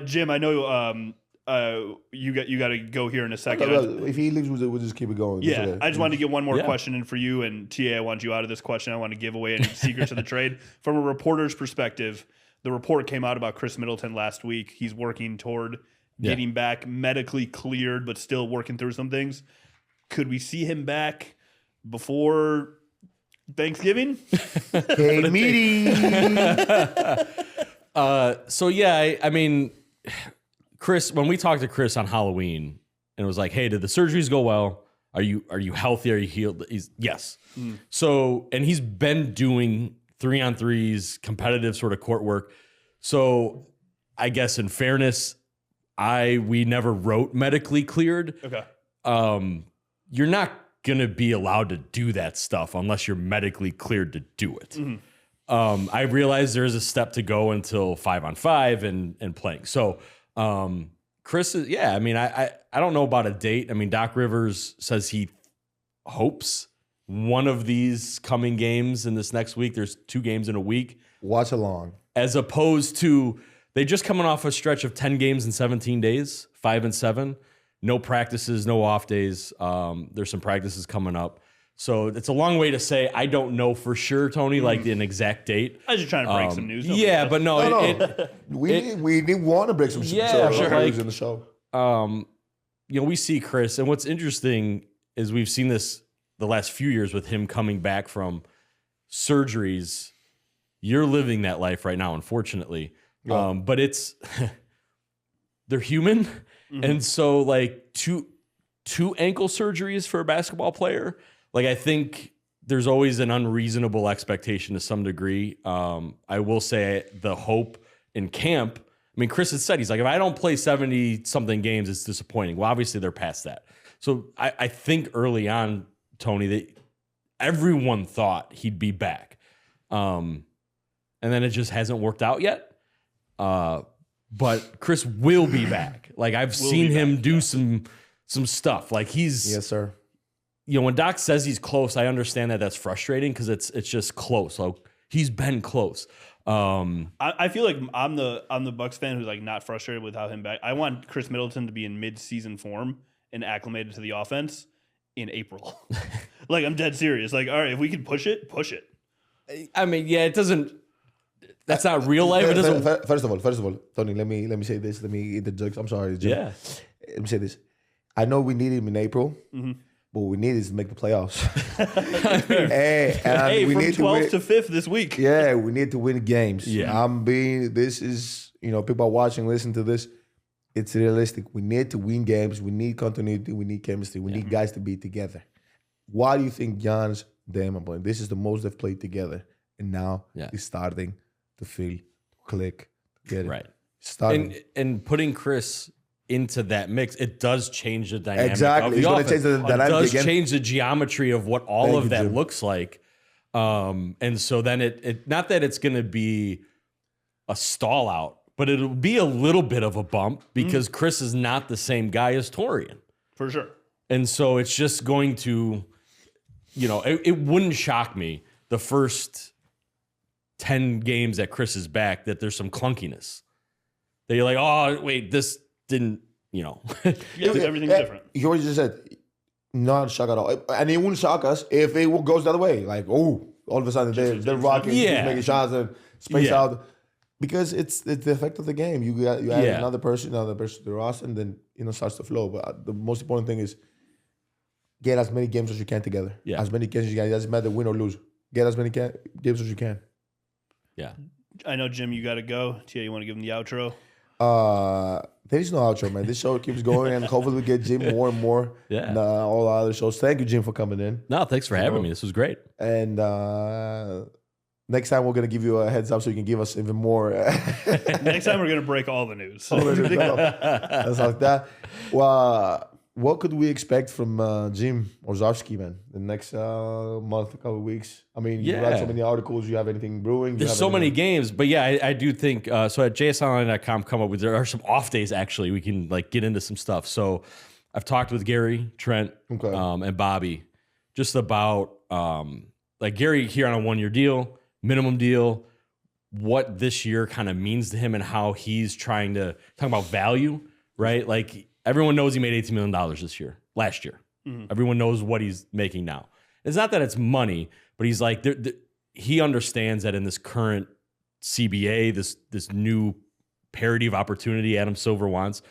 Jim, I know you got to go here in a second. If he leaves, we'll just keep it going. Yeah, okay. I just wanted to get one more question in for you. And TA, I want you out of this question. I want to give away any secrets of the trade. From a reporter's perspective, the report came out about Khris Middleton last week. He's working toward getting back medically cleared, but still working through some things. Could we see him back before Thanksgiving? Okay, meeting. So yeah, I mean, Khris, when we talked to Khris on Halloween, and it was like, hey, did the surgeries go well? Are you healthy? Are you healed? Yes. So, and he's been doing 3-on-3s, competitive sort of court work. So I guess in fairness, we never wrote medically cleared. Okay. You're not going to be allowed to do that stuff unless you're medically cleared to do it. I realize there is a step to go until 5-on-5 and playing. So Khris is, I mean, I don't know about a date. I mean, Doc Rivers says he hopes one of these coming games in this next week, there's 2 games in a week. Watch along. As opposed to, they just coming off a stretch of 10 games in 17 days, 5-7. No practices, no off days. There's some practices coming up. So it's a long way to say I don't know for sure, Tony, like an exact date. I was just trying to break some news. But no. We want to break some news in the show. We see Khris, and what's interesting is we've seen this the last few years with him coming back from surgeries. You're living that life right now, unfortunately. Yeah. But it's they're human. And so like two ankle surgeries for a basketball player, like I think there's always an unreasonable expectation to some degree. I will say the hope in camp, I mean, Khris has said, he's like, if I don't play 70-something games, it's disappointing. Well, obviously they're past that. So I think early on, Tony, that everyone thought he'd be back. And then it just hasn't worked out yet. But Khris will be back. Like I've seen him do some stuff. Like he's yes, sir. When Doc says he's close, I understand that that's frustrating because it's just close. So he's been close. I feel like I'm the Bucks fan who's like not frustrated with how him back. I want Khris Middleton to be in mid-season form and acclimated to the offense in April. Like I'm dead serious. Like all right, if we can push it. I mean, it doesn't. That's not real life. It doesn't. First of all, Tony, let me say this. Let me eat the jokes. I'm sorry, Jim. Yeah. Let me say this. I know we need him in April, but what we need is to make the playoffs. We from need 12th to 5th this week. Yeah, we need to win games. Yeah. This is, people are watching, listen to this. It's realistic. We need to win games. We need continuity. We need chemistry. We need guys to be together. Why do you think Giannis, Dame, and this is the most they've played together, and now he's starting to feel, click, get it. Right. Starting. And putting Khris into that mix, it does change the dynamic. Exactly. Of the It's going to change the dynamic. It does again. change the geometry of what all Thank of you, that Jim. looks like. And so then it not that it's going to be a stall out, but it'll be a little bit of a bump because Khris is not the same guy as Torian. For sure. And so it's just going to, it wouldn't shock me the first 10 games that Khris is back that there's some clunkiness. That you're like, oh, wait, this didn't, Everything's different. You already just said, not shock at all. And it wouldn't shock us if it goes the other way. Like, all of a sudden they're rocking, making shots and space out. Because it's the effect of the game. You add another person to the roster, and then starts to flow. But the most important thing is get as many games as you can together. Yeah. As many games as you can. It doesn't matter win or lose. Get as many games as you can. Yeah. I know, Jim, you got to go. Tia, you want to give him the outro? There is no outro, man. This show keeps going, and hopefully we get Jim more and more. Yeah. And all our other shows. Thank you, Jim, for coming in. No, thanks for having me. This was great. And next time we're gonna give you a heads up so you can give us even more. Next time we're gonna break all the news. That's like that. Well, what could we expect from Jim Orzowski, man? The next month, a couple of weeks. I mean, you write so many articles. You have anything brewing? There's so many games, but I do think so. At jsonline.com, there are some off days. Actually, we can get into some stuff. So I've talked with Gary, Trent, and Bobby just about Gary here on a 1-year deal, minimum deal. what this year kind of means to him and how he's trying to talk about value, right? Like everyone knows he made $18 million last year. Mm-hmm. Everyone knows what he's making now. It's not that it's money, but he's like, he understands that in this current CBA, this new parity of opportunity Adam Silver wants,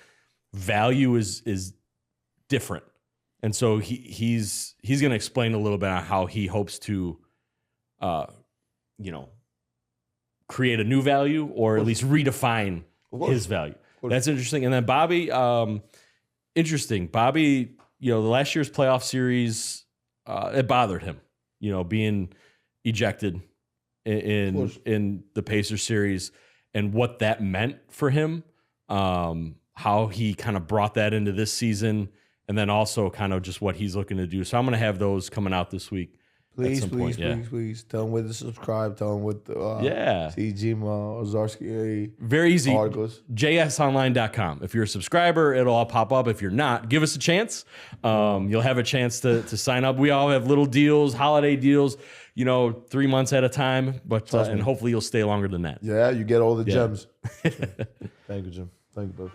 value is different. And so he's going to explain a little bit on how he hopes to, create a new value or at least redefine his value. That's interesting. And then Bobby, interesting. Bobby, the last year's playoff series, it bothered him, being ejected in the Pacers series and what that meant for him, how he kind of brought that into this season, and then also kind of just what he's looking to do. So I'm going to have those coming out this week. Please. Tell him where to subscribe. Tell him what CG Ozarski. Very easy. Articles. JSonline.com. If you're a subscriber, it'll all pop up. If you're not, give us a chance. You'll have a chance to sign up. We all have little deals, holiday deals, 3 months at a time, but and hopefully you'll stay longer than that. Yeah, you get all the gems. Thank you, Jim. Thank you, bud.